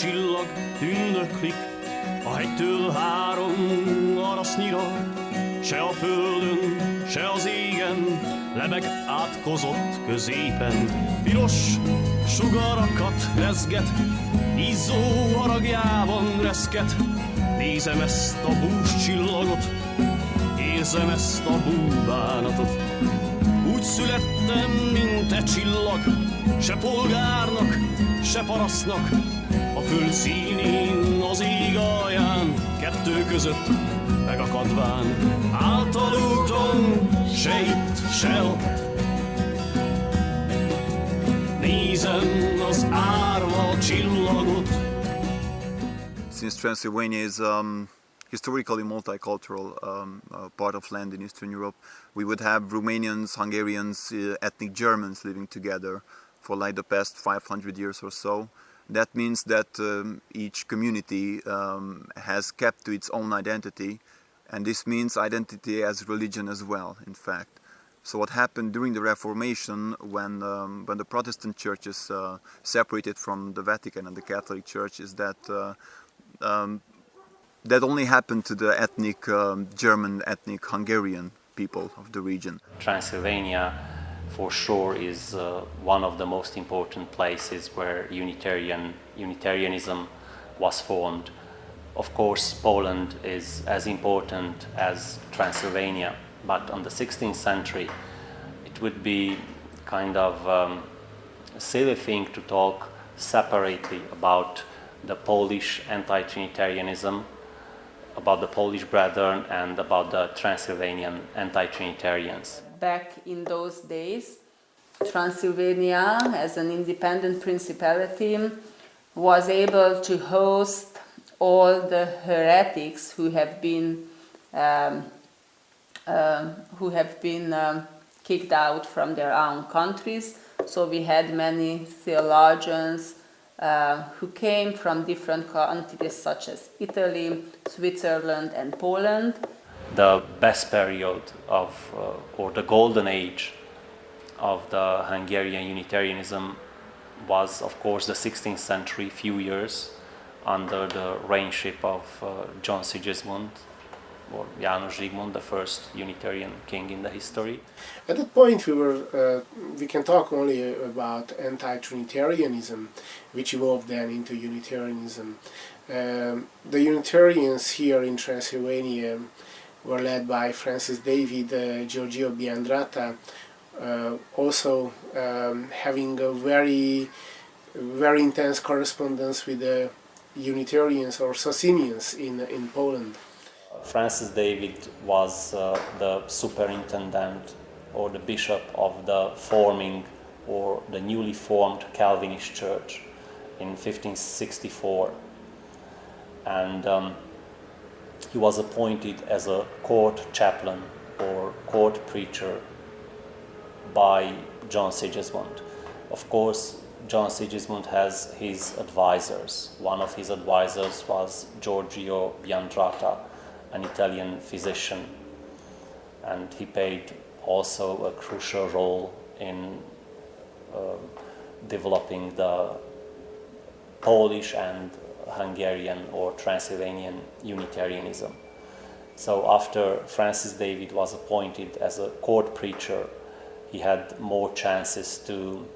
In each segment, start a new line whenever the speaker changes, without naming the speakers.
csillag tündöklik, a hegytől 3 arasznyira, se a földön, se az égen, lebeg átkozott középen. Piros sugarakat rezget, izzó haragjában reszket. Nézem ezt a bús csillagot, érzem ezt a búbánatot. Úgy születtem, mint e csillag, se polgárnak, se parasztnak. A föld színén, az ég alján, kettő között megakadván. Által úton, se itt, se ott. Nézem az árva csillagot.
Since Transylvania is historically multicultural part of land in Eastern Europe, we would have Romanians, Hungarians, ethnic Germans living together for like the past 500 years or so. That means that each community has kept to its own identity, and this means identity as religion as well, in fact. So what happened during the Reformation, when the Protestant churches separated from the Vatican and the Catholic Church, is that that only happened to the ethnic German, ethnic Hungarian people of the region.
Transylvania, for sure, is one of the most important places where Unitarianism was formed. Of course, Poland is as important as Transylvania, but on the 16th century, it would be kind of a silly thing to talk separately about the Polish anti-Trinitarianism, about the Polish Brethren, and about the Transylvanian anti-Trinitarians.
Back in those days, Transylvania, as an independent principality, was able to host all the heretics who have been kicked out from their own countries. So we had many theologians who came from different countries such as Italy, Switzerland and Poland.
The best period of, or the golden age of the Hungarian Unitarianism was, of course, the 16th century, few years under the reignship of John Zsigmond, or János Zsigmond, the first Unitarian king in the history.
At that point we can talk only about anti-Trinitarianism, which evolved then into Unitarianism. The Unitarians here in Transylvania were led by Francis David, Giorgio Biandrata, also having a very intense correspondence with the Unitarians or Socinians in Poland.
Francis David was the superintendent or the bishop of the forming or the newly formed Calvinist church in 1564, and he was appointed as a court chaplain or court preacher by John Zsigmond. Of course, John Zsigmond has his advisors. One of his advisors was Giorgio Biandrata, an Italian physician, and he played also a crucial role in developing the Polish and Hungarian or Transylvanian Unitarianism. So after Francis David was appointed as a court preacher, he had more chances to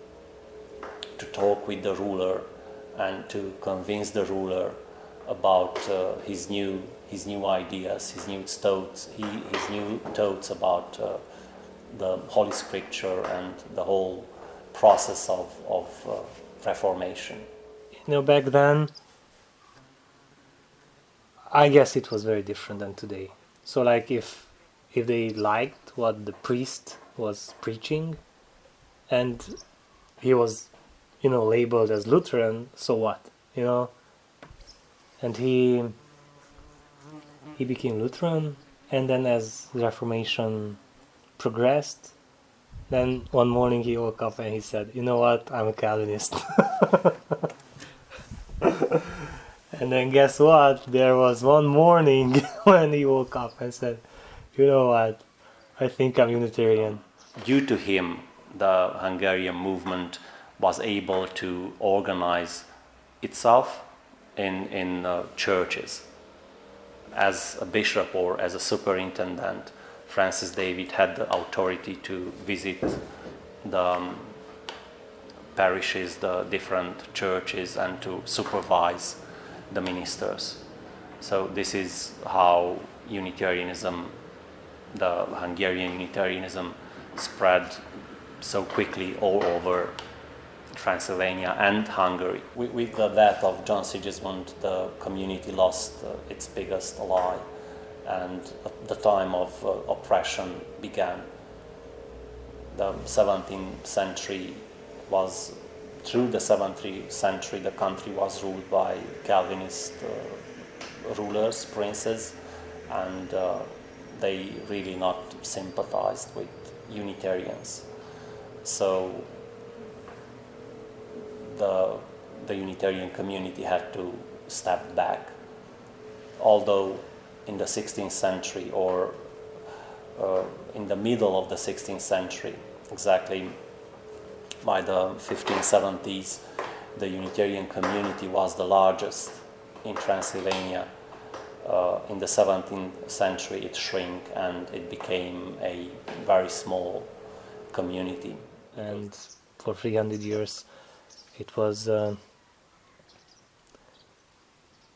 talk with the ruler and to convince the ruler about his new ideas, his new thoughts about the Holy Scripture and the whole process of Reformation.
Back then, I guess it was very different than today. So, like, if they liked what the priest was preaching, and he was, labeled as Lutheran, so what, And he became Lutheran, and then as the Reformation progressed, then one morning he woke up and he said, "You know what? I'm a Calvinist." And then guess what? There was one morning when he woke up and said, "You know what? I think I'm Unitarian."
Due to him, the Hungarian movement was able to organize itself in churches. As a bishop or as a superintendent, Francis David had the authority to visit the parishes, the different churches, and to supervise the ministers. So this is how Unitarianism, the Hungarian Unitarianism, spread so quickly all over Transylvania and Hungary. With the death of John Zsigmond, the community lost its biggest ally, and the time of oppression began. The 17th century was, through the 17th century, the country was ruled by Calvinist rulers, princes, and they really not sympathized with Unitarians. So the Unitarian community had to step back. Although in the 16th century, or in the middle of the 16th century, exactly by the 1570s, the Unitarian community was the largest in Transylvania. In the 17th century it shrank and it became a very small community.
And for 300 years it was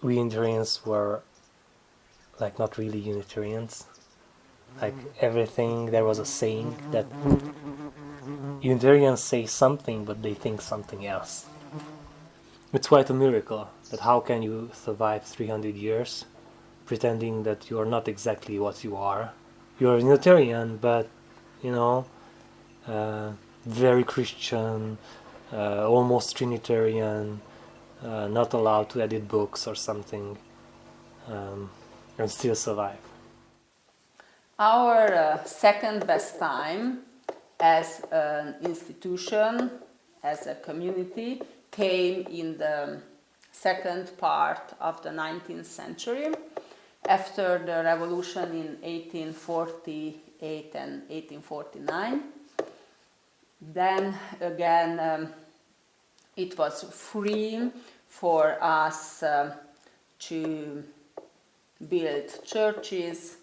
we Unitarians were like not really Unitarians. Like everything, there was a saying that Unitarians say something but they think something else. It's quite a miracle that how can you survive 300 years pretending that you are not exactly what you are. You're a Unitarian, but you know, very Christian, almost Trinitarian, not allowed to edit books or something, and still survive.
Our second best time as an institution, as a community, came in the second part of the 19th century, after the revolution in 1848 and 1849. Then again it was free for us to build churches,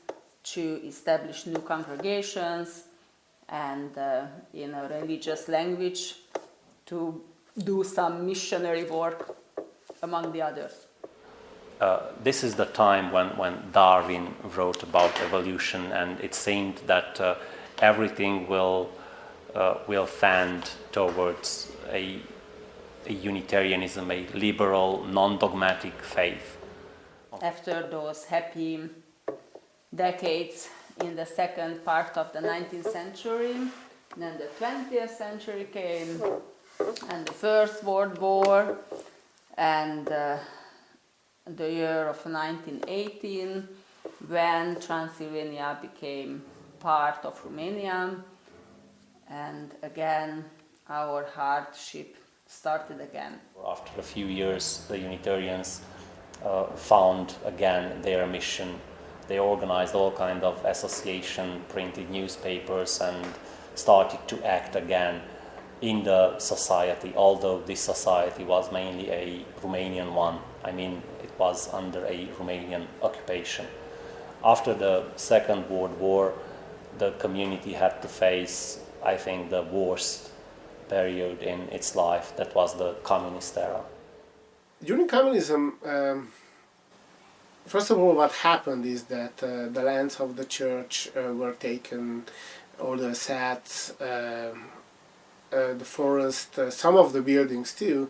to establish new congregations, and in a religious language to do some missionary work among the others.
This is the time when Darwin wrote about evolution, and it seemed that everything will tend towards a Unitarianism, a liberal, non-dogmatic faith.
After those happy decades in the second part of the 19th century, then the 20th century came, and the First World War, and the year of 1918, when Transylvania became part of Romania, and again our hardship started again.
After a few years, the Unitarians found again their mission. They organized all kinds of association, printed newspapers, and started to act again in the society, although this society was mainly a Romanian one. I mean, it was under a Romanian occupation. After the Second World War, the community had to face, I think, the worst period in its life. That was the communist era.
During communism, first of all, what happened is that the lands of the church were taken, all the assets, the forest, some of the buildings too,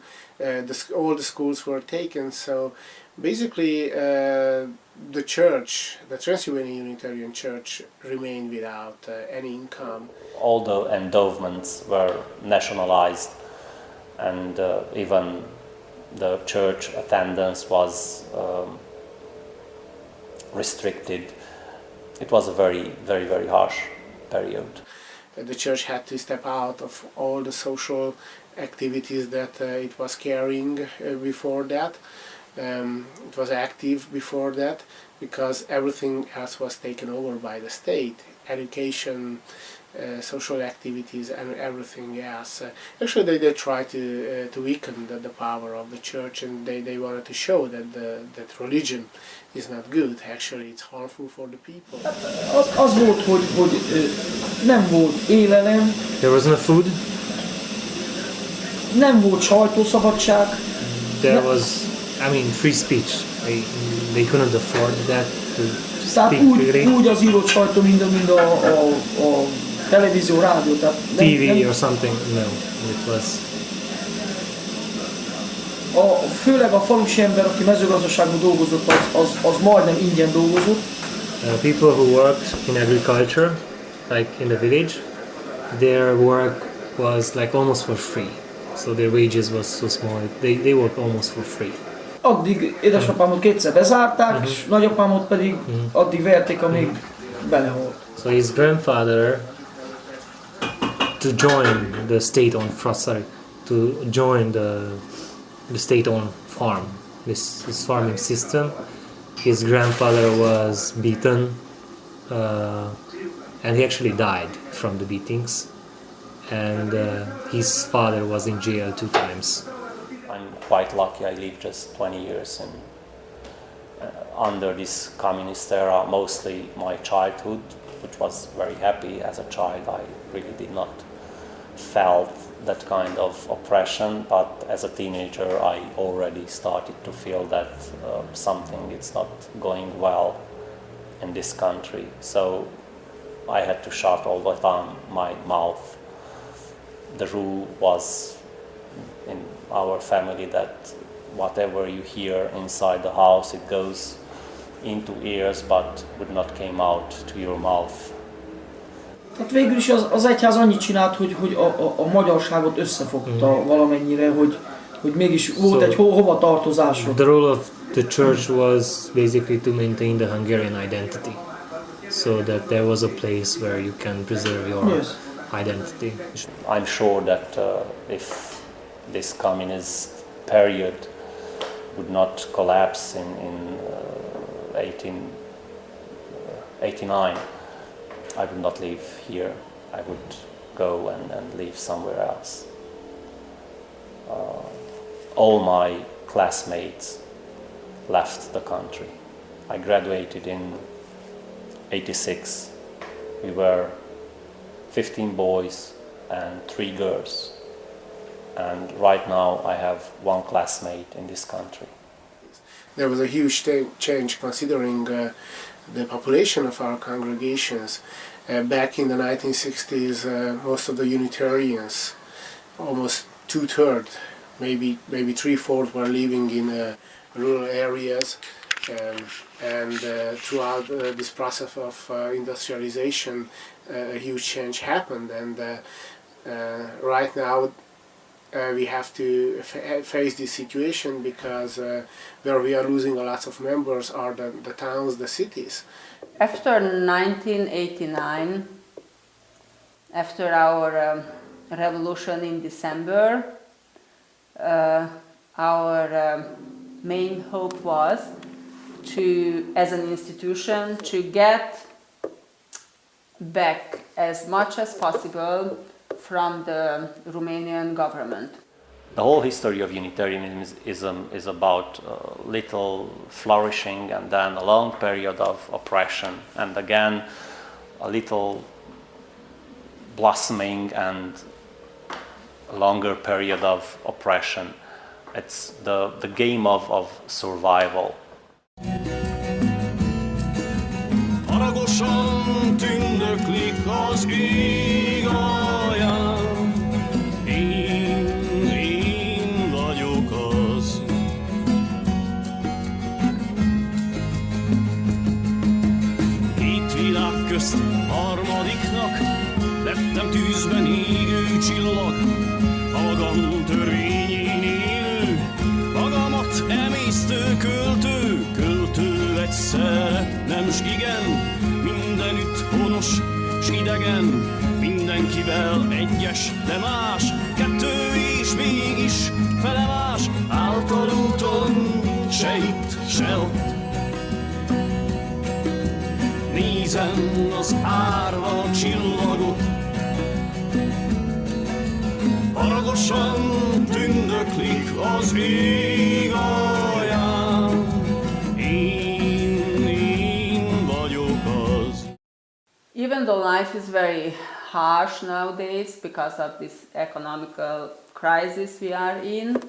all the schools were taken. So basically the church, the Transylvanian Unitarian Church, remained without any income.
All the endowments were nationalized, and even the church attendance was restricted. It was a very, very, very harsh period.
The church had to step out of all the social activities that it was carrying before that. It was active before that because everything else was taken over by the state, education, social activities and everything else. Actually they tried to weaken the power of the church, and they wanted to show that religion is not good. Actually it's harmful for the people.
Az volt, hogy nem volt élelem.
There was no food.
Nem volt sajtószabadság.
There was, free speech. They couldn't afford that to
Tehát
speak freely.
úgy az írott sajtó, mind a televízió, rádió. Tehát
TV or something, no. It was...
Főleg a falusi ember, aki mezőgazdaságban dolgozott, az majdnem ingyen dolgozott.
People who worked in agriculture, like in the village, their work was like almost for free. So their wages was so small, they work almost for free.
Addig édesapámot kétszer bezárták, és nagyapámot pedig addig verték, amíg belehalt.
So his grandfather, to join the state-owned the state-owned farm, this farming system, his grandfather was beaten, and he actually died from the beatings. And his father was in jail 2 times.
I'm quite lucky. I lived just 20 years under this communist era, mostly my childhood, which was very happy. As a child, I really did not felt that kind of oppression, but as a teenager, I already started to feel that something is not going well in this country. So I had to shut all the time my mouth. The rule was in our family that whatever you hear inside the house, it goes into ears but would not come out to your mouth.
Tehát végül is az egyház annyit csinált, hogy a magyarságot összefogta valamennyire, hogy mégis volt egy hova tartozásod.
The role of the church was basically to maintain the Hungarian identity, so that there was a place where you can preserve your identity.
I'm sure that if this communist period would not collapse in 1889, I would not live here. I would go and live somewhere else. All my classmates left the country. I graduated in 86. We were 15 boys and 3 girls. And right now I have 1 classmate in this country.
There was a huge change considering the population of our congregations. Back in the 1960s, most of the Unitarians, almost 2/3, maybe 3/4, were living in rural areas. And throughout this process of industrialization, a huge change happened. And right now, we have to face this situation because where we are losing a lot of members are the towns, the cities.
After 1989, after our revolution in December, our main hope was to, as an institution, to get back as much as possible from the Romanian government.
The whole history of Unitarianism is about little flourishing and then a long period of oppression, and again a little blossoming and a longer period of oppression. It's the game of survival.
Haragosan tündöklik az ég alján, én vagyok az. Hét világ közt harmadiknak lettem tűzben égő csillag, a magam törvényén élő, magamat emésztő költő, költő egyszerre, nem s igen, mindenütt honos s idegen, mindenkivel egyes, de más, kettő és mégis felemás, által úton se itt, se ott. Nézem az árva csillagot, haragosan tündöklik az ég alján. Én vagyok az.
Even though life is very harsh nowadays because of this economical crisis we are in,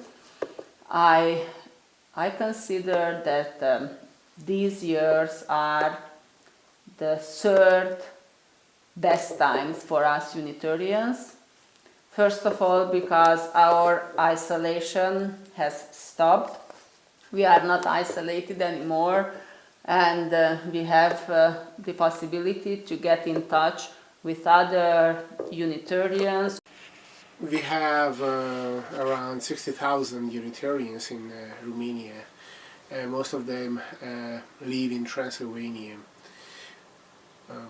I consider that these years are the third best times for us Unitarians. First of all, because our isolation has stopped. We are not isolated anymore, and we have the possibility to get in touch with other Unitarians.
We have around 60,000 Unitarians in Romania. Most of them live in Transylvania.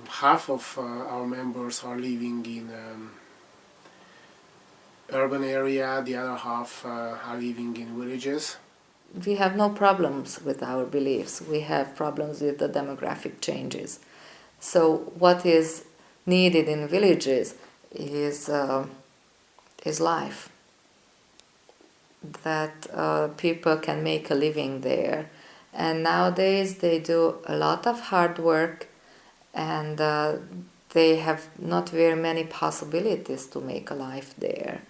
Half of our members are living in urban area, the other half are living in villages.
We have no problems with our beliefs. We have problems with the demographic changes. So what is needed in villages is life. That people can make a living there. And nowadays they do a lot of hard work, and they have not very many possibilities to make a life there.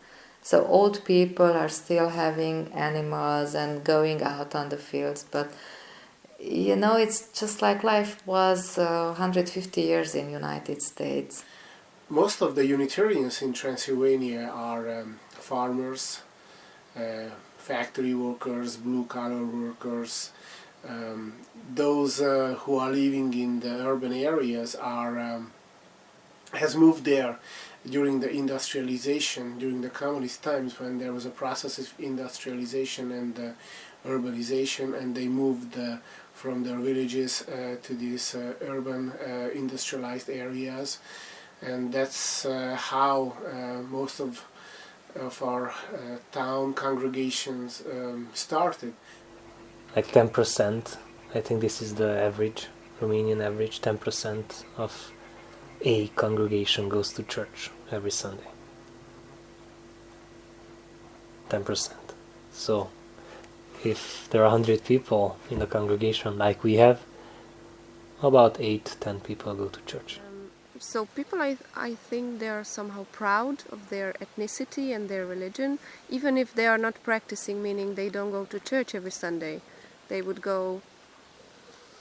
So old people are still having animals and going out on the fields, but you know, it's just like life was 150 years in United States.
Most of the Unitarians in Transylvania are farmers, factory workers, blue-collar workers. Those who are living in the urban areas has moved there during the industrialization, during the communist times when there was a process of industrialization and urbanization, and they moved from their villages to these urban industrialized areas, and that's how most of our town congregations started.
Like 10%, I think this is the average, Romanian average, 10% of a congregation goes to church every Sunday. 10%. So if there are 100 people in the congregation like we have, about 8-10 people go to church.
So people, I think they are somehow proud of their ethnicity and their religion, even if they are not practicing, meaning they don't go to church every Sunday. They would go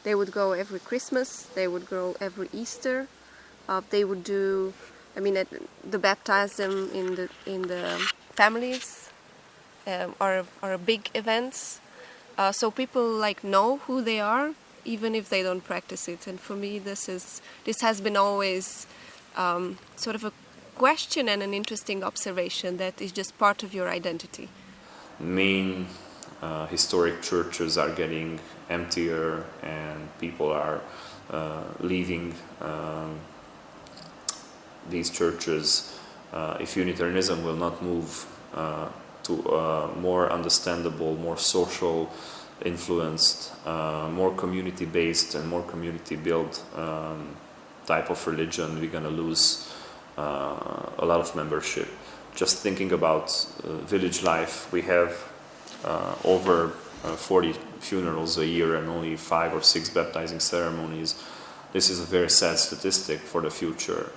every Christmas, they would go every Easter. They would do, the baptism in the families are big events. So people know who they are, even if they don't practice it. And for me, this has been always sort of a question and an interesting observation that is just part of your identity.
Main historic churches are getting emptier, and people are leaving these churches. If Unitarianism will not move to a more understandable, more social influenced, more community-based and more community-built type of religion, we're going to lose a lot of membership. Just thinking about village life, we have over 40 funerals a year and only 5 or 6 baptizing ceremonies. This is a very sad statistic for the future.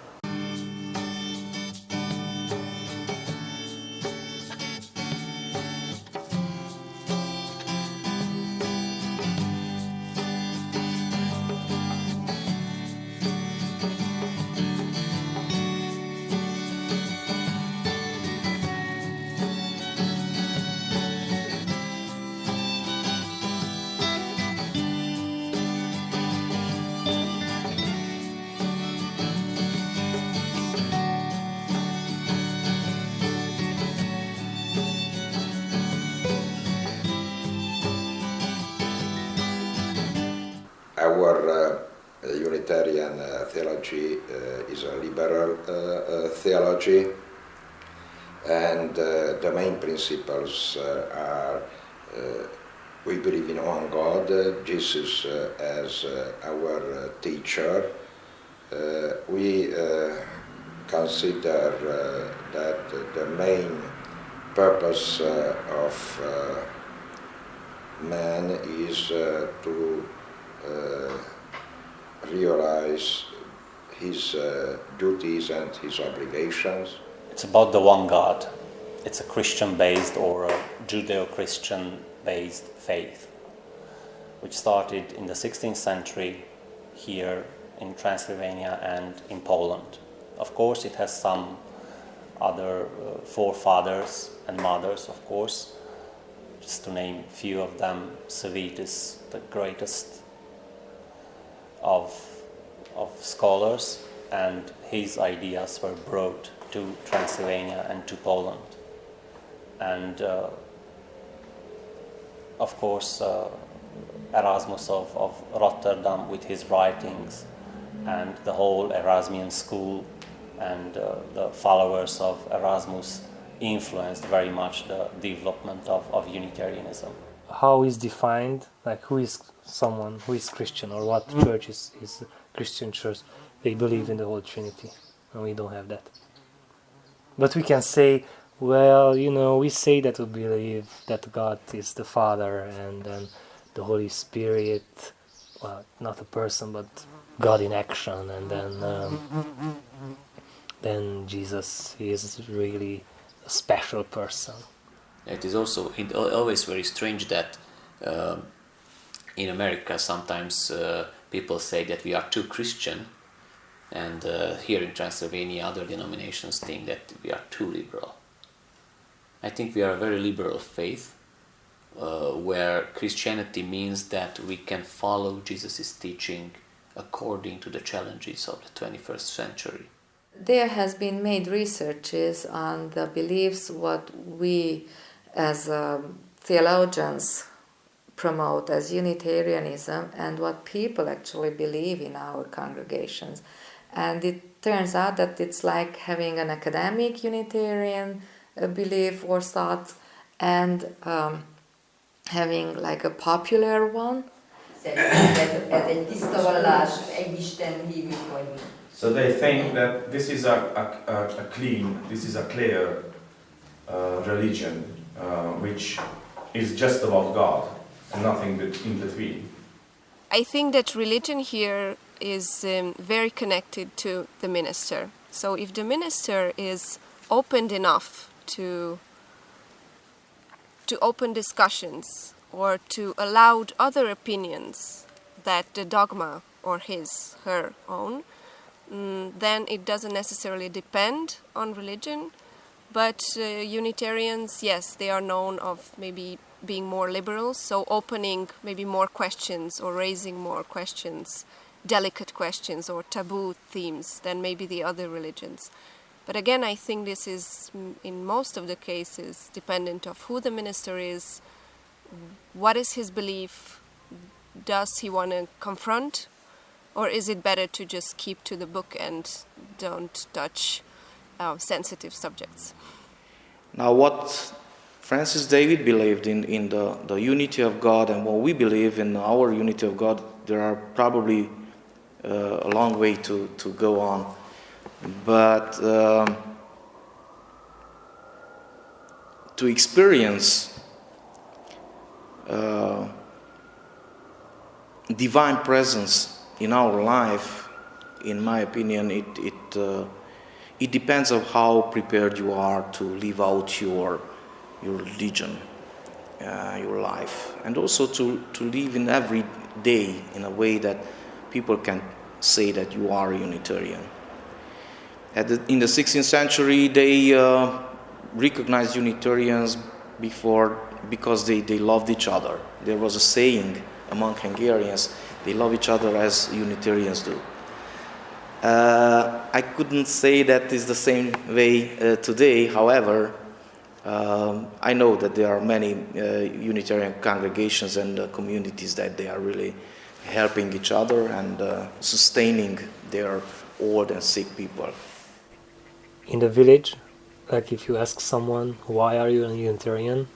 Our Unitarian theology is a liberal theology, and the main principles are we believe in one God, Jesus as our teacher. We consider that the main purpose of man is to realize his duties and his obligations.
It's about the one God. It's a Christian-based or a Judeo-Christian-based faith, which started in the 16th century here in Transylvania and in Poland. Of course, it has some other forefathers and mothers, of course. Just to name a few of them, Servetus, the greatest of scholars, and his ideas were brought to Transylvania and to Poland. And of course, Erasmus of Rotterdam with his writings, and the whole Erasmian school and the followers of Erasmus influenced very much the development of Unitarianism.
How is defined, like who is someone who is Christian, or what church is a Christian church? They believe in the whole Trinity, and we don't have that. But we can say, well, we say that we believe that God is the Father, and then the Holy Spirit, well, not a person, but God in action, and then Jesus is really a special person.
It is also always very strange that in America sometimes people say that we are too Christian, and here in Transylvania other denominations think that we are too liberal. I think we are a very liberal faith where Christianity means that we can follow Jesus' teaching according to the challenges of the 21st century.
There has been made researches on the beliefs what we as theologians promote as Unitarianism and what people actually believe in our congregations. And it turns out that it's like having an academic Unitarian belief or thought and having like a popular one.
So they think that this is a clear religion, which is just about God and nothing in between.
I think that religion here is very connected to the minister. So if the minister is opened enough to open discussions or to allow other opinions that the dogma or her own, then it doesn't necessarily depend on religion. But Unitarians, yes, they are known of maybe being more liberal, so opening maybe more questions or raising more questions, delicate questions or taboo themes than maybe the other religions. But again, I think this is, in most of the cases, dependent of who the minister is, what is his belief, does he want to confront, or is it better to just keep to the book and don't touch sensitive subjects?
Now, what Francis David believed in the unity of God and what we believe in our unity of God, there are probably a long way to go on. But to experience divine presence in our life, in my opinion, it depends on how prepared you are to live out your religion, your life, and also to live in every day in a way that people can say that you are a Unitarian. In the 16th century, they recognized Unitarians because they loved each other. There was a saying among Hungarians, they love each other as Unitarians do. I couldn't say that is the same way today. However, I know that there are many Unitarian congregations and communities that they are really helping each other and sustaining their old and sick people.
In the village, like if you ask someone, why are you a Unitarian?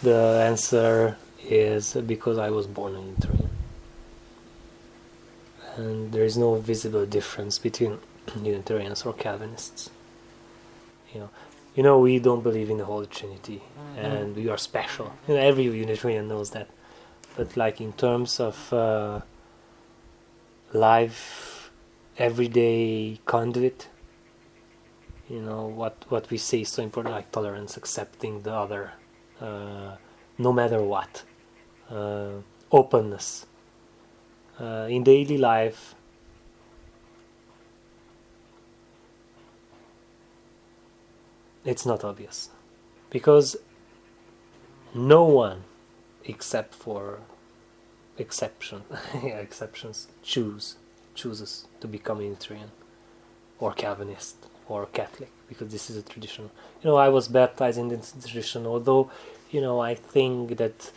The answer is because I was born a Unitarian. And there is no visible difference between Unitarians or Calvinists. We don't believe in the Holy Trinity, and we are special. Every Unitarian knows that. But like in terms of life, everyday conduit, what we say is so important, like tolerance, accepting the other, no matter what, openness. In daily life, it's not obvious, because no one, except for exceptions, chooses to become Unitarian or Calvinist or Catholic, because this is a tradition. I was baptized in this tradition, although I think that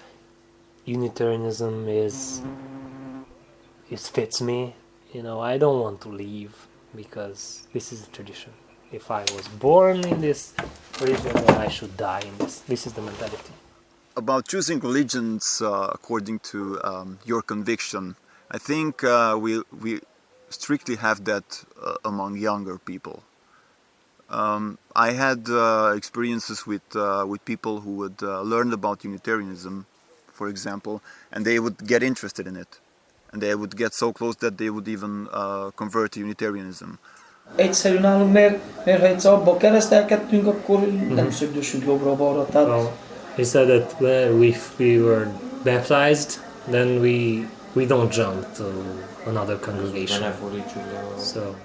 Unitarianism fits me. I don't want to leave, because this is a tradition. If I was born in this religion, then I should die in this. This is the mentality.
About choosing religions according to your conviction, I think we strictly have that among younger people. I had experiences with people who would learn about Unitarianism, for example, and they would get interested in it, and they would get so close that they would even convert to Unitarianism.
Egyszerű nálunk, mert ha egyszer abba keresztelkedtünk, akkor nem szögdösünk jobbra-balra. Tehát...
He said that if we were baptized, then we don't jump to another congregation. So.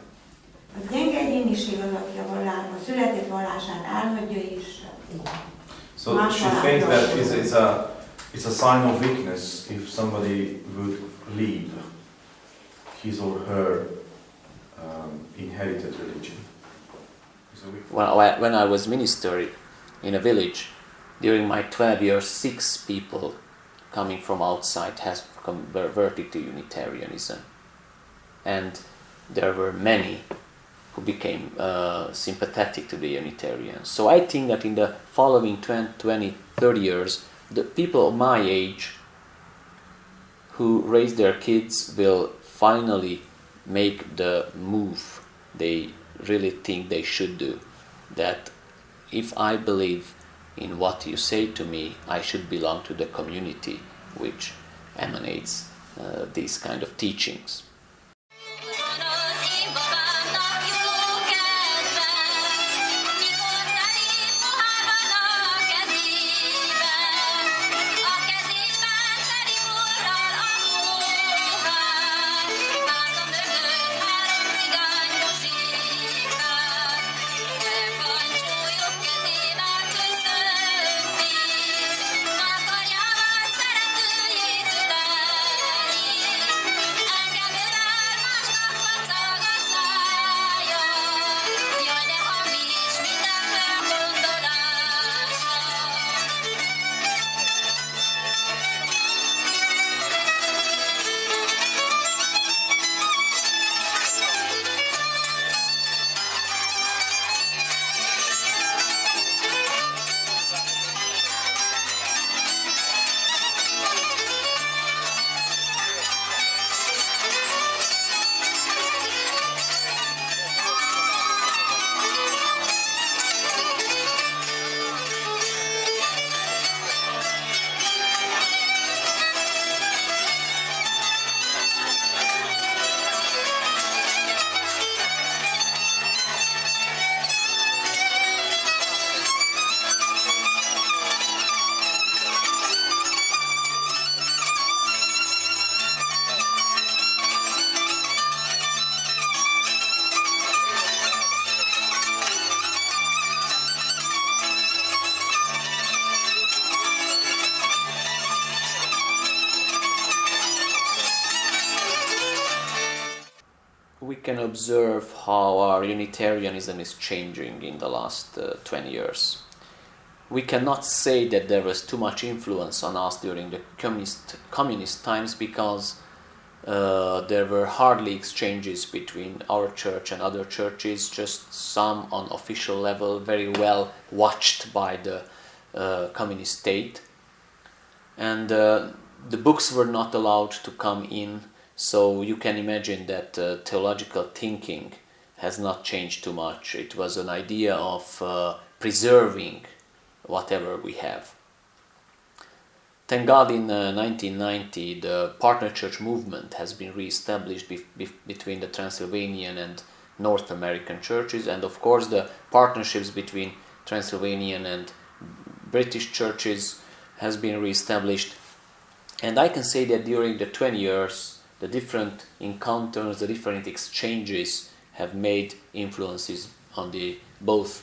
A gyenge egyéniség alapja a született vallását elhagyja is.
So she thinks that it's a sign of weakness if somebody would leave his or her inherited religion.
When I was minister in a village, during my 12 years, 6 people coming from outside has converted to Unitarianism. And there were many who became sympathetic to the Unitarians. So I think that in the following 20, 30 years, the people of my age who raise their kids will finally make the move they really think they should do. That if I believe in what you say to me, I should belong to the community which emanates these kind of teachings. We can observe how our Unitarianism is changing in the last 20 years. We cannot say that there was too much influence on us during the communist times, because there were hardly exchanges between our church and other churches, just some on official level, very well watched by the communist state. and the books were not allowed to come in, so you can imagine that theological thinking has not changed too much. It was an idea of preserving whatever we have. Thank God in 1990 the partner church movement has been re-established between the Transylvanian and North American churches, and of course the partnerships between Transylvanian and British churches has been re-established. And I can say that during the 20 years the different encounters, the different exchanges have made influences on the both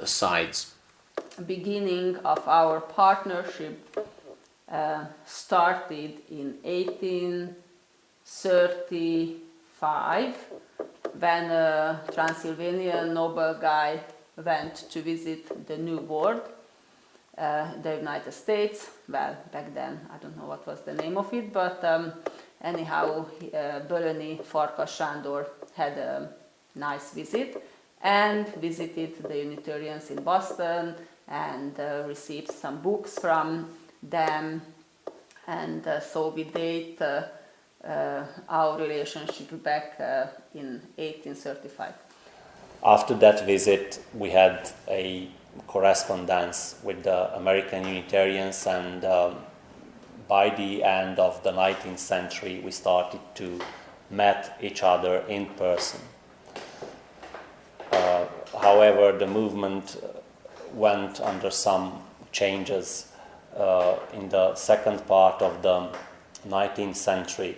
sides.
Beginning of our partnership started in 1835 when a Transylvanian noble guy went to visit the New World, the United States. Well, back then I don't know what was the name of it, but anyhow Bölöni Farkas Sándor had a nice visit and visited the Unitarians in Boston and received some books from them, and so we date our relationship back in 1835.
After that visit, we had a correspondence with the American Unitarians, and by the end of the 19th century, we started to meet each other in person. However, the movement went under some changes in the second part of the 19th century.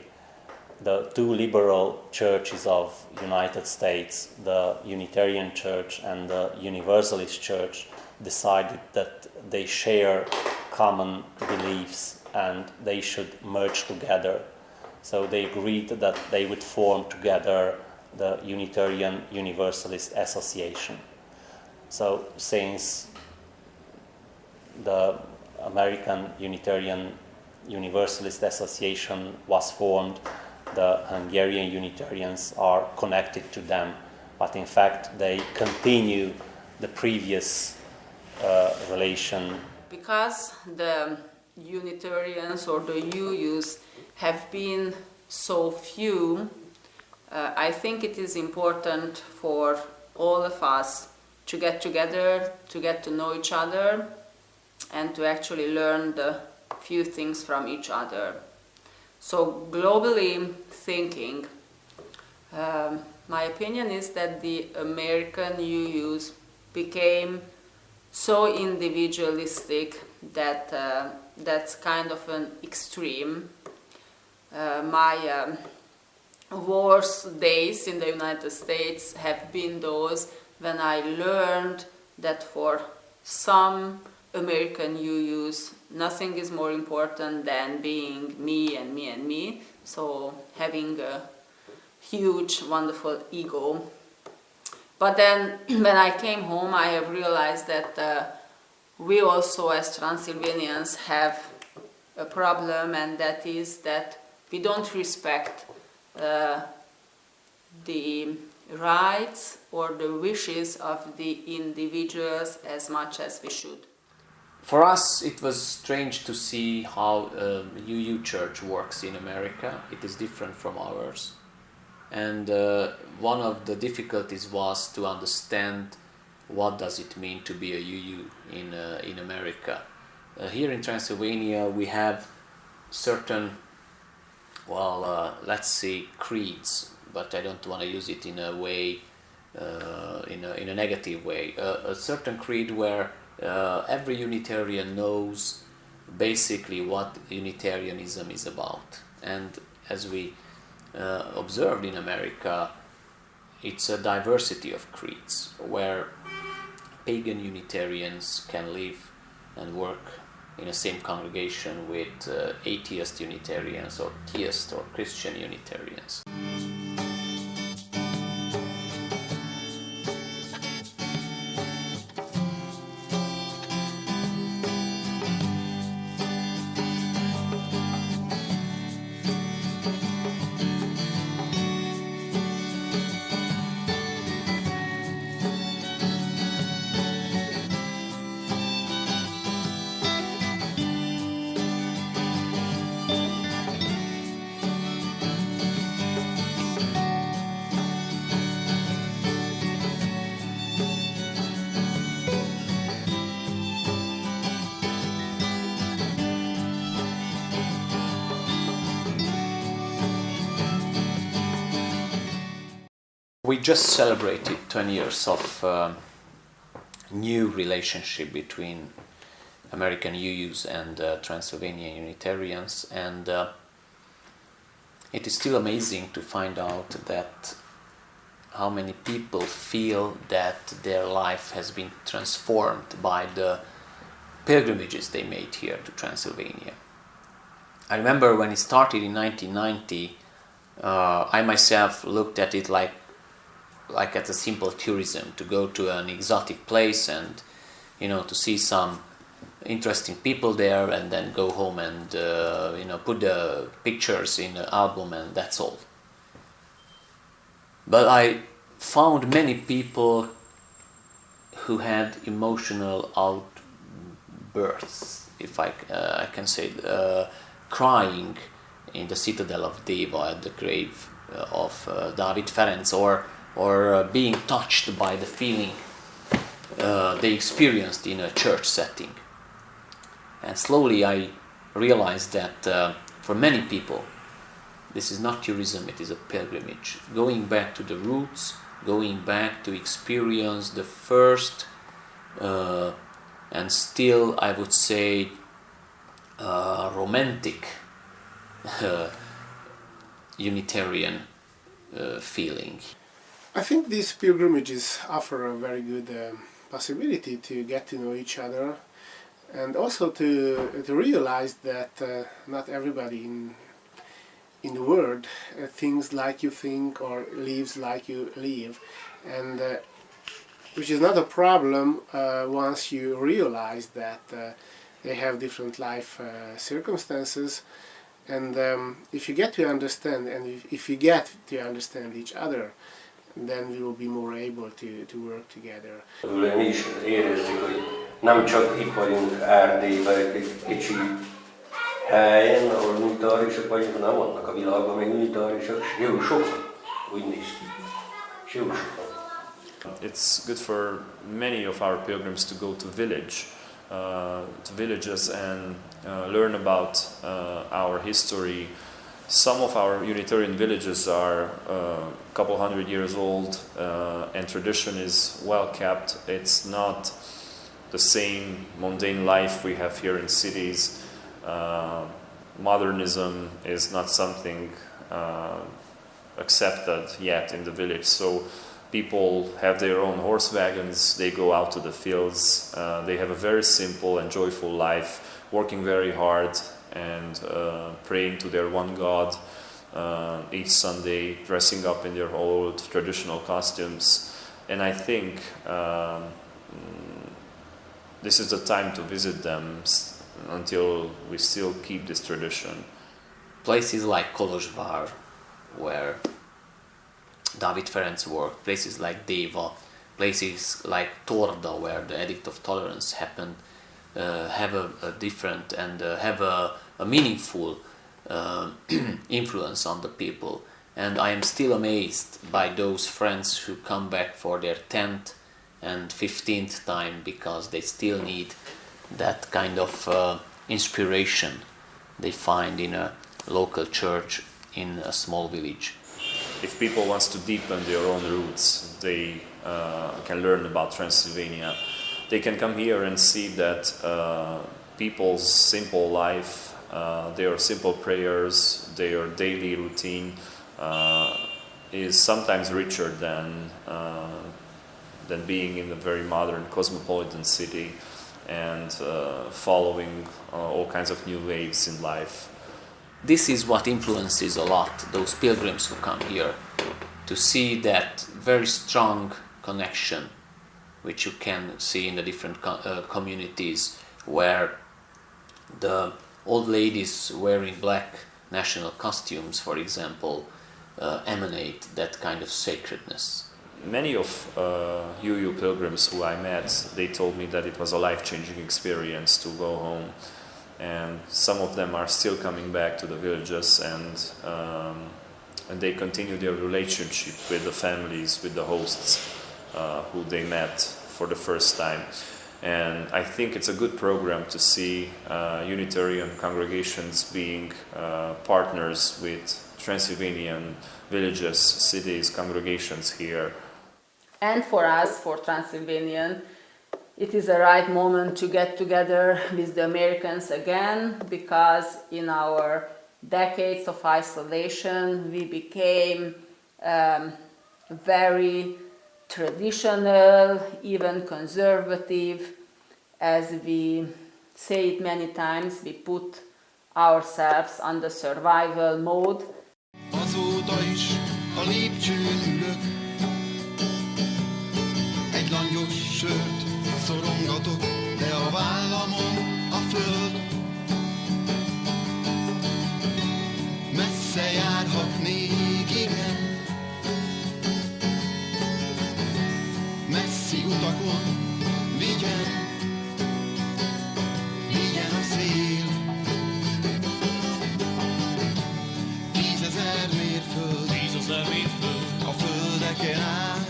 The two liberal churches of United States, the Unitarian Church and the Universalist Church, decided that they share common beliefs and they should merge together. So they agreed that they would form together the Unitarian Universalist Association. So since the American Unitarian Universalist Association was formed, the Hungarian Unitarians are connected to them, but in fact they continue the previous relation.
Because the Unitarians or the UUs have been so few, I think it is important for all of us to get together, to get to know each other, and to actually learn the few things from each other. So globally thinking, my opinion is that the American UUs became so individualistic that that's kind of an extreme. My worst days in the United States have been those when I learned that for some American UUs, nothing is more important than being me and me and me. So having a huge, wonderful ego. But then when I came home, I have realized that we also as Transylvanians have a problem, and that is that we don't respect the rights or the wishes of the individuals as much as we should.
For us, it was strange to see how UU Church works in America. It is different from ours. And one of the difficulties was to understand what does it mean to be a UU in America. Here in Transylvania, we have certain, let's say creeds, but I don't want to use it in a way, in a negative way. A certain creed where every Unitarian knows basically what Unitarianism is about. And as we observed in America, it's a diversity of creeds where pagan Unitarians can live and work in the same congregation with atheist Unitarians or theist or Christian Unitarians. We just celebrated 20 years of new relationship between American UUs and Transylvanian Unitarians, and it is still amazing to find out that how many people feel that their life has been transformed by the pilgrimages they made here to Transylvania. I remember when it started in 1990, I myself looked at it like at a simple tourism, to go to an exotic place and, to see some interesting people there and then go home and, put the pictures in the album and that's all. But I found many people who had emotional outbursts, if I can say, crying in the citadel of Deva at the grave of Dávid Ferenc, or being touched by the feeling they experienced in a church setting. And slowly I realized that for many people, this is not tourism, it is a pilgrimage. Going back to the roots, going back to experience the first and still, I would say, romantic Unitarian feeling.
I think these pilgrimages offer a very good possibility to get to know each other, and also to realize that not everybody in the world thinks like you think or lives like you live, and which is not a problem once you realize that they have different life circumstances, and if you get to understand, and if you get to understand each other, then we will be more able to work together.
Mi is érezzük, hogy nem csak itt vagyunk Erdélyben, egy kicsi helyen, ahol unitáriusok vagyunk, hanem vannak a világban még unitáriusok, jó sokan, úgy néz ki. Jó sokan.
It's good for many of our pilgrims to go to villages and learn about our history. Some of our Unitarian villages are a couple hundred years old, and tradition is well kept. It's not the same mundane life we have here in cities. Modernism is not something accepted yet in the village, so people have their own horse wagons, they go out to the fields, they have a very simple and joyful life, working very hard and praying to their one God each Sunday, dressing up in their old traditional costumes. And I think this is the time to visit them until we still keep this tradition.
Places like Kolozsvár, where Dávid Ferenc worked, places like Deva, places like Torda, where the Edict of Tolerance happened, have a different and have a meaningful influence on the people. And I am still amazed by those friends who come back for their 10th and 15th time, because they still need that kind of inspiration they find in a local church in a small village.
If people want to deepen their own roots, they can learn about Transylvania. They can come here and see that people's simple life, their simple prayers, their daily routine is sometimes richer than being in a very modern cosmopolitan city and following all kinds of new waves in life.
This is what influences a lot those pilgrims who come here, to see that very strong connection which you can see in the different communities, where the old ladies wearing black national costumes, for example, emanate that kind of sacredness.
Many of UU pilgrims who I met, they told me that it was a life-changing experience to go home, and some of them are still coming back to the villages, and they continue their relationship with the families, with the hosts who they met for the first time. And I think it's a good program to see Unitarian congregations being partners with Transylvanian villages, cities, congregations here.
And for us, for Transylvanian, it is the right moment to get together with the Americans again, because in our decades of isolation, we became very traditional, even conservative. As we say it many times, we put ourselves on the survival mode.
Azóta is a lépcsőn ülök, egy langyos sört szorongatok, de a vállamon a föld. Messze járhatnék, igen, messzi utakon, vigyen a szél. 10 000 mérföld, 10 000 mérföld, a földeken át,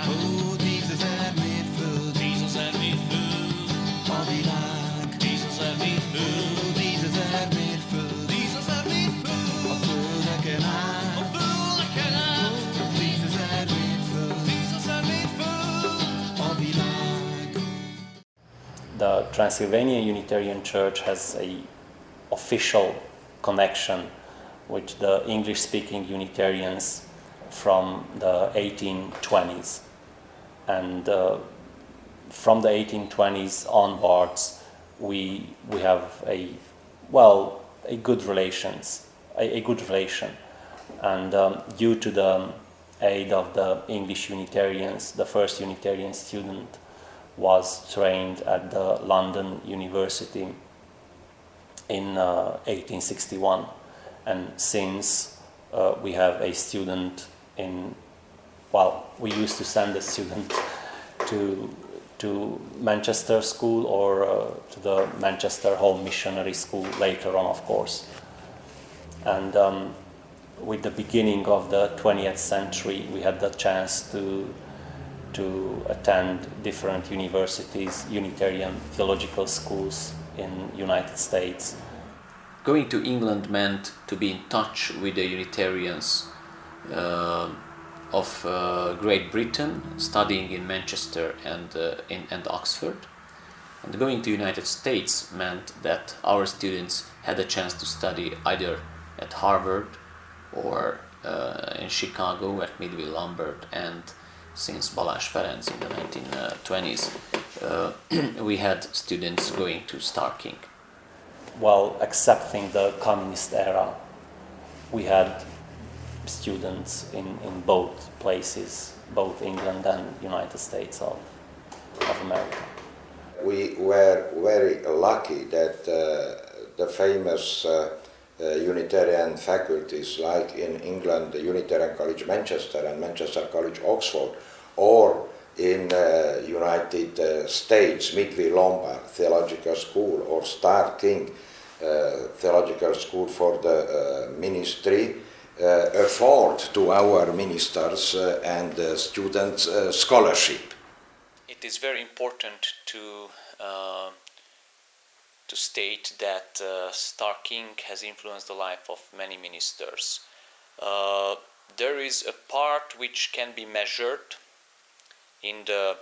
ó, 10 000 mérföld, 10 000 mérföld, a világ, 10 000 mérföld, ó, 10 000 mérföld, 10 000 mérföld, a földeken át, ó, 10 000 mérföld, 10 000 mérföld, a világ.
The Transylvanian Unitarian Church has an official connection with the English-speaking Unitarians from the 1820s. And from the 1820s onwards, we have a good relation. And due to the aid of the English Unitarians, the first Unitarian student was trained at the London University in 1861. And since we have a student we used to send a student to Manchester School or to the Manchester Home Missionary School later on, of course. And with the beginning of the 20th century, we had the chance to attend different universities, Unitarian theological schools in United States.
Going to England meant to be in touch with the Unitarians of Great Britain, studying in Manchester and Oxford. And going to United States meant that our students had a chance to study either at Harvard or in Chicago at Midville Lombard, and since Balázs Ferenc in the 1920s, we had students going to Starr King.
While accepting the communist era, we had students in both places, both England and United States of America.
We were very lucky that the famous Unitarian faculties, like in England, the Unitarian College Manchester and Manchester College Oxford, or in United States, Midville Lombard Theological School or Starr King Theological School for the Ministry, afford to our ministers and students scholarship.
It is very important to state that Starr King has influenced the life of many ministers. There is a part which can be measured in the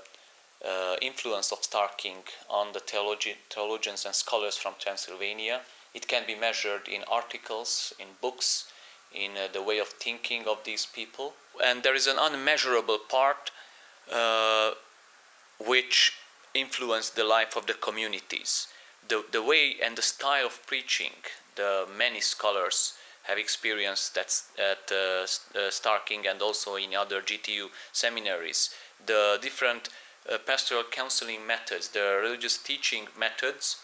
influence of Starr King on the theologians and scholars from Transylvania. It can be measured in articles, in books, in the way of thinking of these people. And there is an unmeasurable part which influenced the life of the communities. The way and the style of preaching the many scholars have experienced at Starr King and also in other GTU seminaries. The different pastoral counseling methods, the religious teaching methods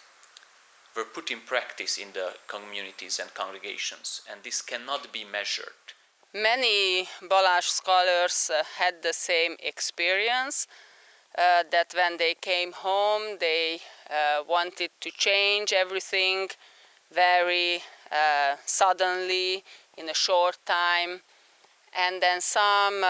were put in practice in the communities and congregations, and this cannot be measured.
Many Balázs scholars had the same experience, that when they came home they wanted to change everything very suddenly in a short time, and then some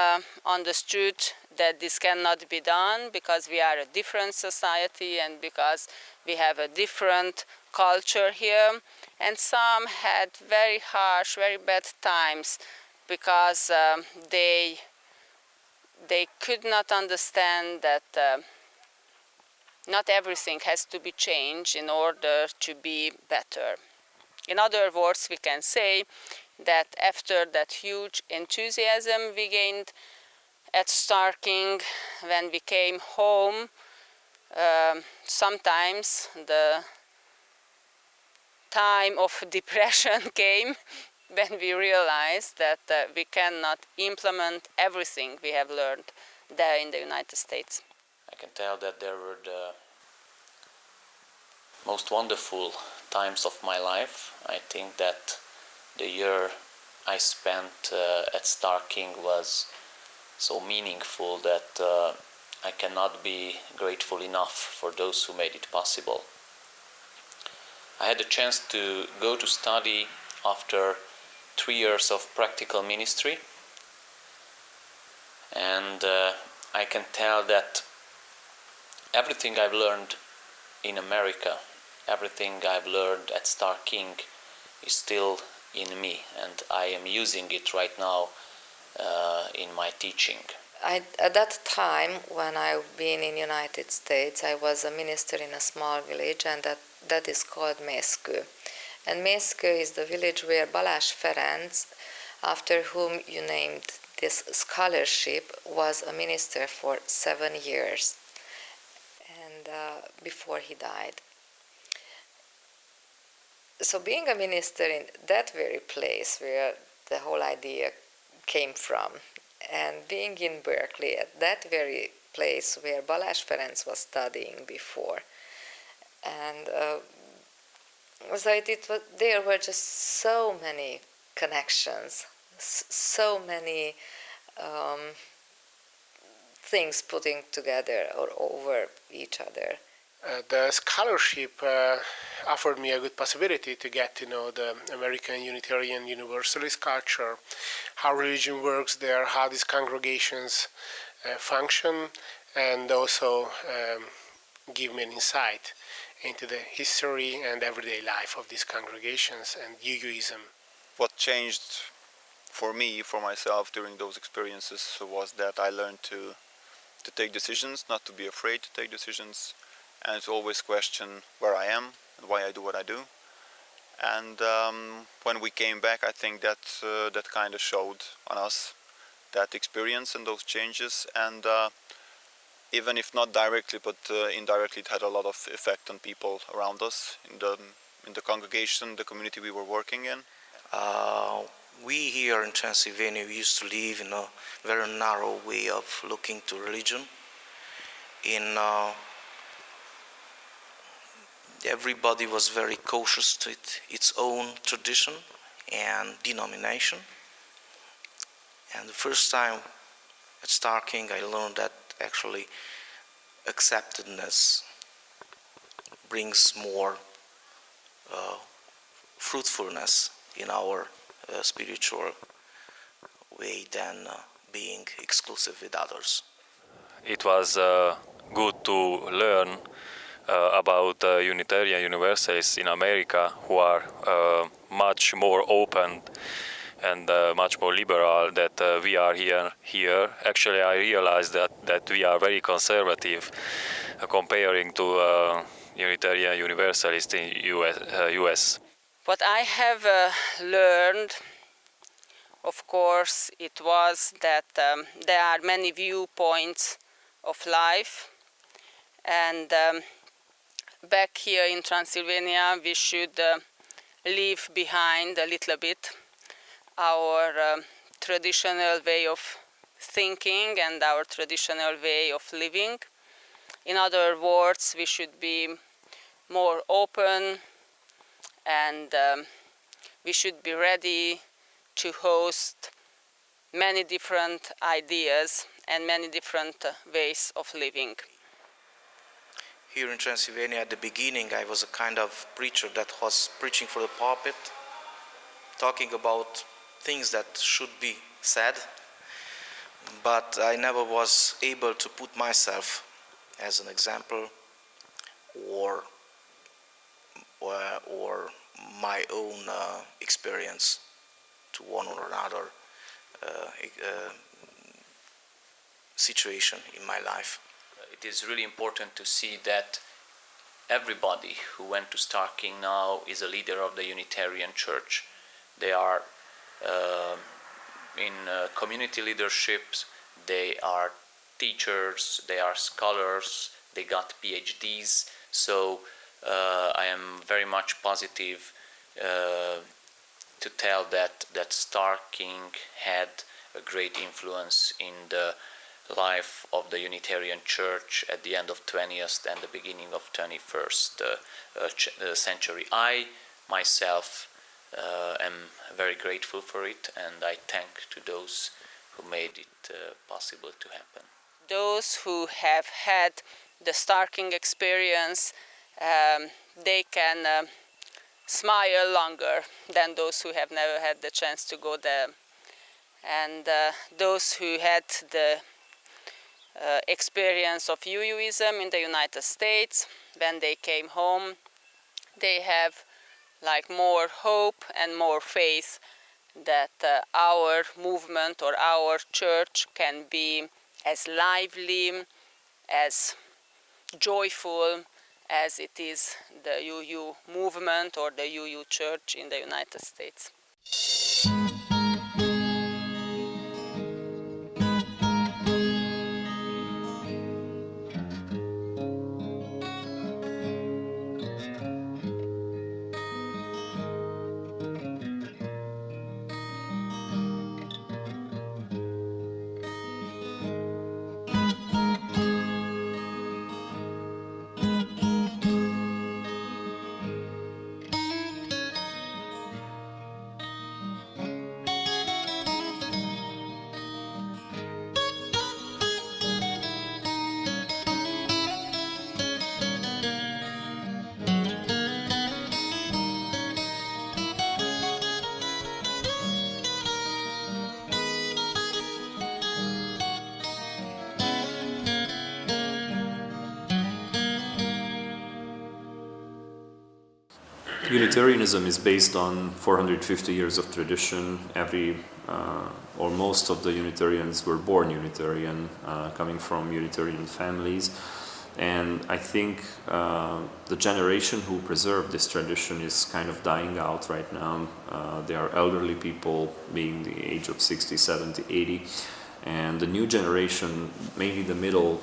understood that this cannot be done because we are a different society and because we have a different culture here. And some had very harsh, very bad times because they could not understand that not everything has to be changed in order to be better. In other words, we can say that after that huge enthusiasm we gained at Starr King, when we came home, sometimes the time of depression came when we realized that we cannot implement everything we have learned there in the United States.
I can tell that there were the most wonderful times of my life. I think that the year I spent at Starr King was so meaningful that I cannot be grateful enough for those who made it possible. I had the chance to go to study after 3 years of practical ministry, and I can tell that everything I've learned in America, everything I've learned at Starr King is still in me, and I am using it right now in my teaching.
At that time, when I've been in United States, I was a minister in a small village, and that is called Mezei. And Mezei is the village where Balázs Ferenc, after whom you named this scholarship, was a minister for 7 years, and before he died. So being a minister in that very place where the whole idea came from, and being in Berkeley at that very place where Balázs Ferenc was studying before, and there were just so many connections, so many things putting together or over each other.
The scholarship offered me a good possibility to get to know the American Unitarian Universalist culture, how religion works there, how these congregations function, and also give me an insight into the history and everyday life of these congregations and UUism.
What changed for me, for myself, during those experiences was that I learned to take decisions, not to be afraid to take decisions, and to always question where I am and why I do what I do. And when we came back, I think that that kind of showed on us that experience and those changes, and even if not directly, but indirectly, it had a lot of effect on people around us in the congregation, the community we were working in.
We here in Transylvania, we used to live in a very narrow way of looking to religion. Everybody was very cautious to its own tradition and denomination. And the first time at Starr King, I learned that actually acceptedness brings more fruitfulness in our spiritual way than being exclusive with others.
It was good to learn about Unitarian Universalists in America, who are much more open and much more liberal that we are here. Actually, I realized that we are very conservative comparing to Unitarian Universalists in US.
What I have learned, of course, it was that there are many viewpoints of life, and back here in Transylvania we should leave behind a little bit our traditional way of thinking and our traditional way of living. In other words, we should be more open, and we should be ready to host many different ideas and many different ways of living.
Here in Transylvania, at the beginning, I was a kind of preacher that was preaching for the pulpit, talking about things that should be said. but I never was able to put myself as an example or my own experience to one or another situation in my life.
It is really important to see that everybody who went to Starr King now is a leader of the Unitarian Church. They are in community leaderships, they are teachers, they are scholars, they got PhDs, so I am very much positive to tell that Starr King had a great influence in the life of the Unitarian Church at the end of 20th and the beginning of 21st century. I myself am very grateful for it, and I thank to those who made it possible to happen.
Those who have had the Starr King experience, they can smile longer than those who have never had the chance to go there. And those who had the experience of UUism in the United States, when they came home, they have like more hope and more faith that our movement or our church can be as lively, as joyful as it is the UU movement or the UU church in the United States.
Unitarianism is based on 450 years of tradition. Or most of the Unitarians were born Unitarian, coming from Unitarian families. And I think the generation who preserved this tradition is kind of dying out right now. They are elderly people, being the age of 60, 70, 80. And the new generation, mainly the middle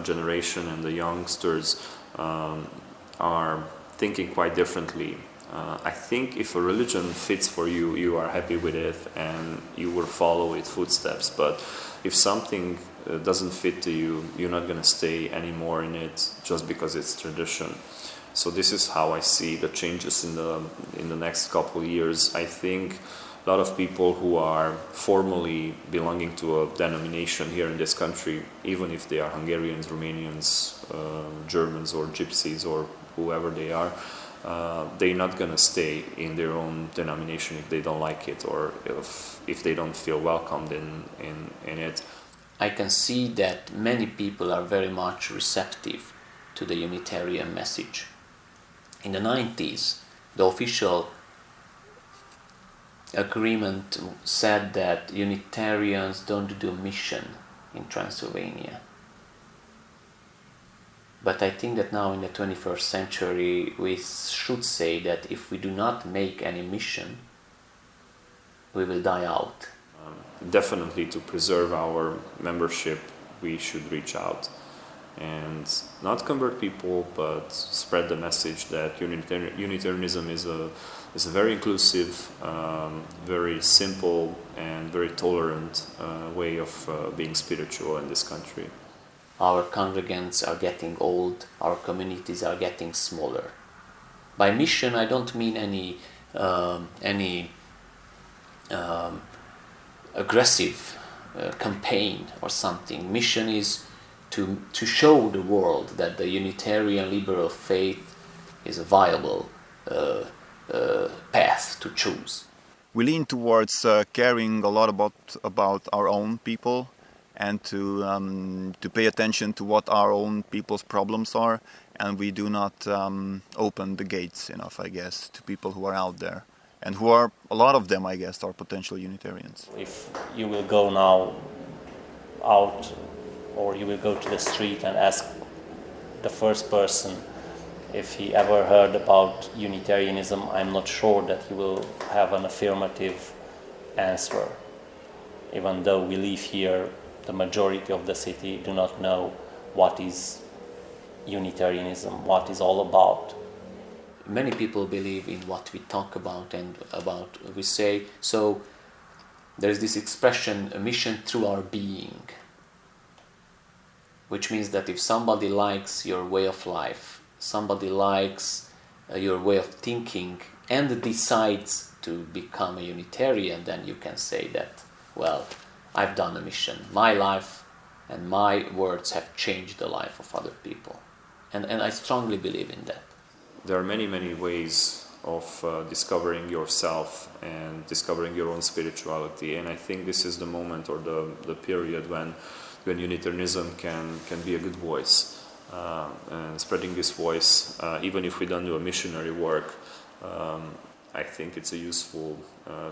generation and the youngsters, are thinking quite differently. I think if a religion fits for you, you are happy with it and you will follow its footsteps. But if something doesn't fit to you, you're not going to stay anymore in it just because it's tradition. So this is how I see the changes in the next couple of years. I think a lot of people who are formally belonging to a denomination here in this country, even if they are Hungarians, Romanians, Germans or Gypsies or whoever they are, they're not going to stay in their own denomination if they don't like it or if they don't feel welcomed in it.
I can see that many people are very much receptive to the Unitarian message. In the 90s, the official agreement said that Unitarians don't do mission in Transylvania. But I think that now in the 21st century we should say that if we do not make any mission, we will die out.
Definitely to preserve our membership, we should reach out and not convert people, but spread the message that Unitarianism is a very inclusive, very simple and very tolerant way of being spiritual in this country.
Our congregants are getting old, our communities are getting smaller. By mission, I don't mean any aggressive campaign or something. Mission is to show the world that the Unitarian liberal faith is a viable path to choose.
We lean towards caring a lot about our own people and to pay attention to what our own people's problems are, and we do not open the gates enough, I guess, to people who are out there, and who are, a lot of them, I guess, are potential Unitarians.
If you will go now out, or you will go to the street and ask the first person if he ever heard about Unitarianism, I'm not sure that he will have an affirmative answer. Even though we live here, the majority of the city do not know what is Unitarianism, what is all about.
Many people believe in what we talk about and about we say. So there's this expression, a mission through our being, which means that if somebody likes your way of life, somebody likes your way of thinking and decides to become a Unitarian, then you can say that, well, I've done a mission. My life and my words have changed the life of other people. And I strongly believe in that.
There are many, many ways of discovering yourself and discovering your own spirituality, and I think this is the moment or the period when Unitarianism can be a good voice. And spreading this voice, even if we don't do a missionary work, I think it's a useful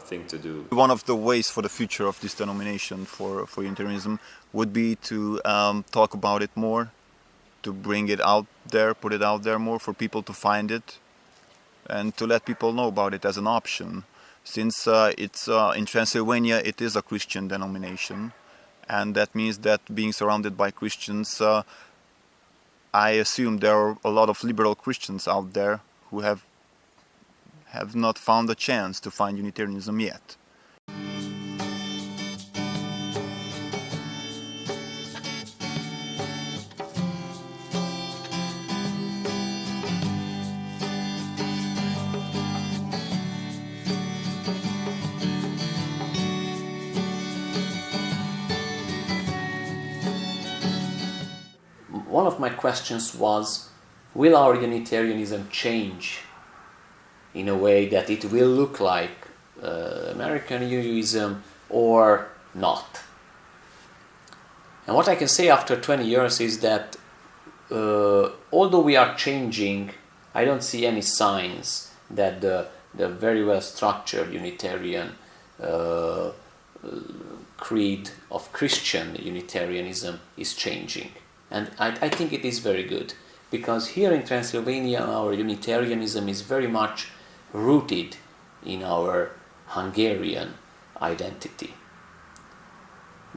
thing to do.
One of the ways for the future of this denomination for Unitarianism would be to talk about it more, to bring it out there, put it out there more for people to find it, and to let people know about it as an option. Since it's in Transylvania, it is a Christian denomination, and that means that being surrounded by Christians, I assume there are a lot of liberal Christians out there who have not found a chance to find Unitarianism yet.
One of my questions was, will our Unitarianism change in a way that it will look like American UUism or not? And what I can say after 20 years is that although we are changing, I don't see any signs that the very well structured Unitarian creed of Christian Unitarianism is changing. And I think it is very good, because here in Transylvania our Unitarianism is very much rooted in our Hungarian identity.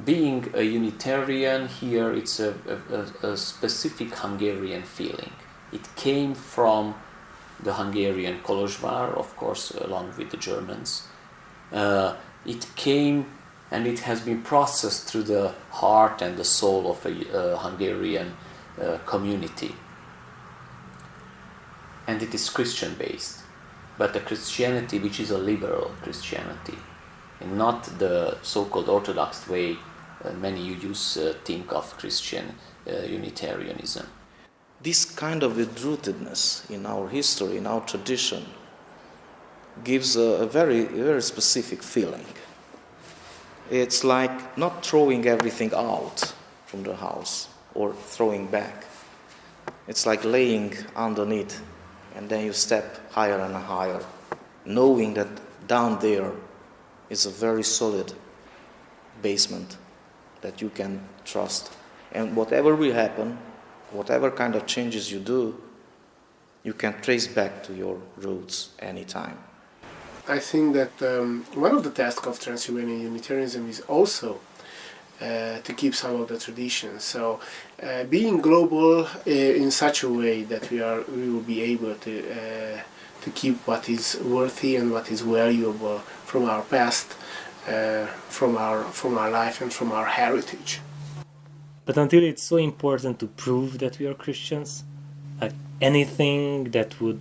Being a Unitarian here, it's a specific Hungarian feeling. It came from the Hungarian Kolozsvár, of course, along with the Germans. It came and it has been processed through the heart and the soul of a Hungarian community. And it is Christian-based, but a Christianity which is a liberal Christianity, and not the so-called Orthodox way many UUs think of Christian Unitarianism.
This kind of rootedness in our history, in our tradition, gives a very, very specific feeling. It's like not throwing everything out from the house or throwing back. It's like laying underneath, and then you step higher and higher, knowing that down there is a very solid basement that you can trust. And whatever will happen, whatever kind of changes you do, you can trace back to your roots anytime.
I think that one of the tasks of Transylvanian Unitarianism is also to keep some of the traditions. So being global in such a way that we will be able to keep what is worthy and what is valuable from our past, from our life and from our heritage.
But until it's so important to prove that we are Christians, like anything that would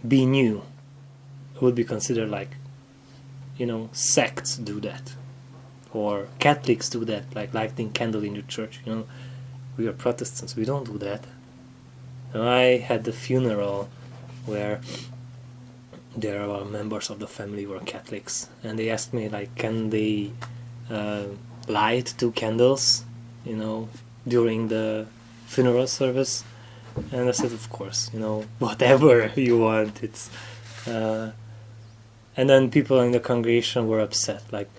be new would be considered like, sects do that, or Catholics do that, like lighting candle in the church. We are Protestants, we don't do that. And I had the funeral where there were members of the family were Catholics, and they asked me, like, can they light 2 candles, you know, during the funeral service. And I said, of course, you know, whatever you want. It's and then people in the congregation were upset, like,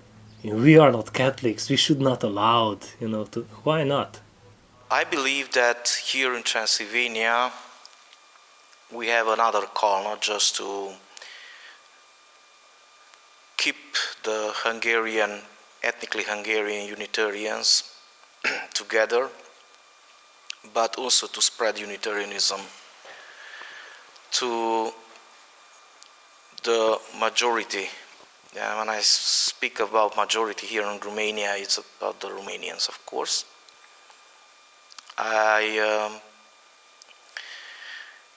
we are not Catholics, we should not allow it, you know, to, why not?
I believe that here in Transylvania we have another call, not just to keep the Hungarian, ethnically Hungarian Unitarians together, but also to spread Unitarianism to the majority. Yeah, when I speak about majority here in Romania, it's about the Romanians, of course.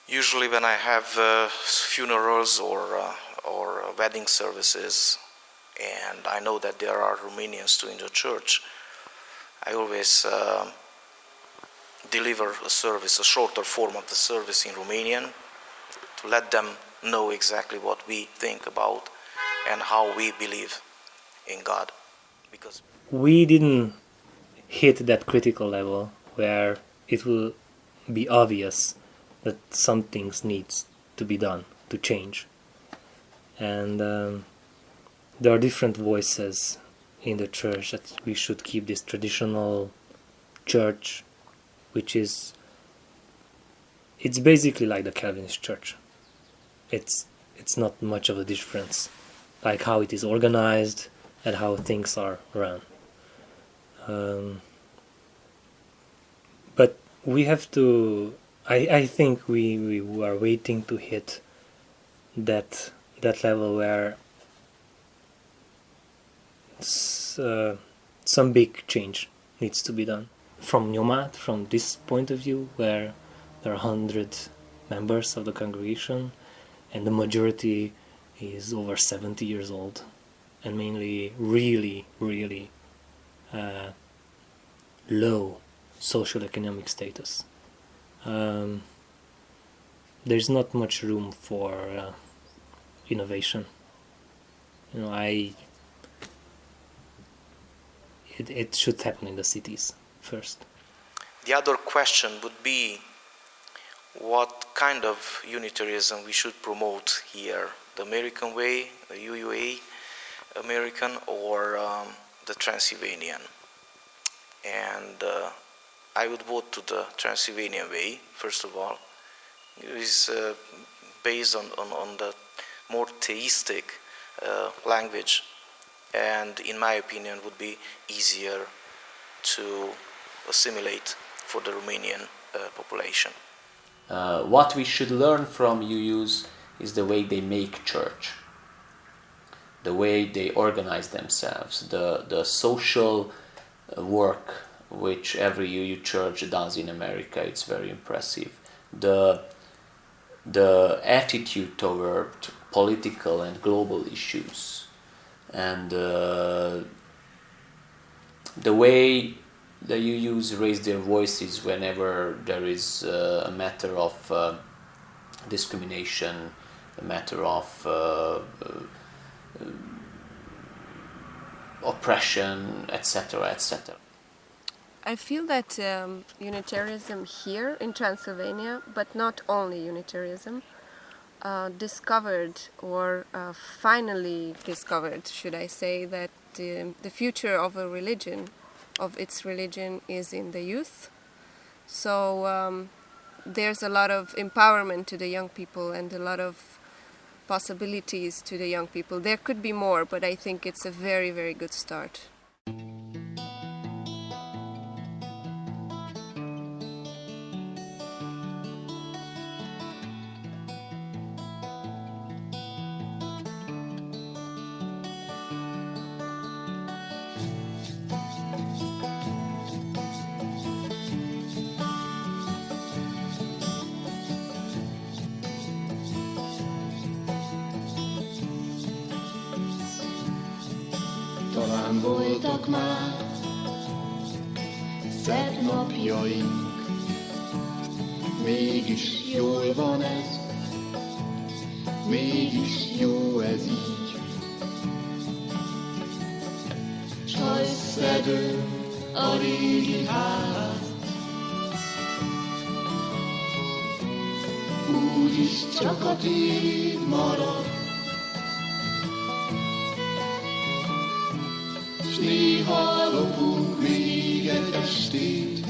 Usually when I have funerals or wedding services, and I know that there are Romanians too in the church, I always deliver a service, a shorter form of the service in Romanian, to let them know exactly what we think about and how we believe in God. Because
we didn't hit that critical level where it will be obvious that some things needs to be done to change. And there are different voices in the church that we should keep this traditional church, which is, it's basically like the Calvinist church. It's not much of a difference, like how it is organized and how things are run. But we have to, I think we are waiting to hit that level where some big change needs to be done. From Nyomat, from this point of view, where there are 100 members of the congregation and the majority is over 70 years old and mainly really low socioeconomic status. There's not much room for innovation. You know, it should happen in the cities first.
the other question would be what kind of Unitarianism we should promote here, the American way, the UUA American, or the Transylvanian. And I would vote to the Transylvanian way, first of all. It is based on the more theistic language, and in my opinion would be easier to assimilate for the Romanian population.
What we should learn from UUs is the way they make church, the way they organize themselves, the social work which every UU church does in America. It's very impressive. The attitude toward political and global issues, and the way the UUs raise their voices whenever there is a matter of discrimination, a matter of oppression, etc., etc.
I feel that Unitarianism here in Transylvania, but not only Unitarianism, discovered, or finally discovered, should I say, that the future of a religion, of its religion, is in the youth. So there's a lot of empowerment to the young people and a lot of possibilities to the young people. There could be more, but I think it's a very, very good start.
Talán voltak már szebb napjaink, mégis jól van ez, mégis jó ez így. S ha összedőlt a régi ház. Úgyis csak a tiéd marad, s néha lopunk még egy estét,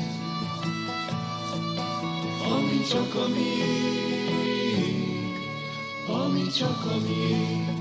ami csak a miénk, ami csak a miénk.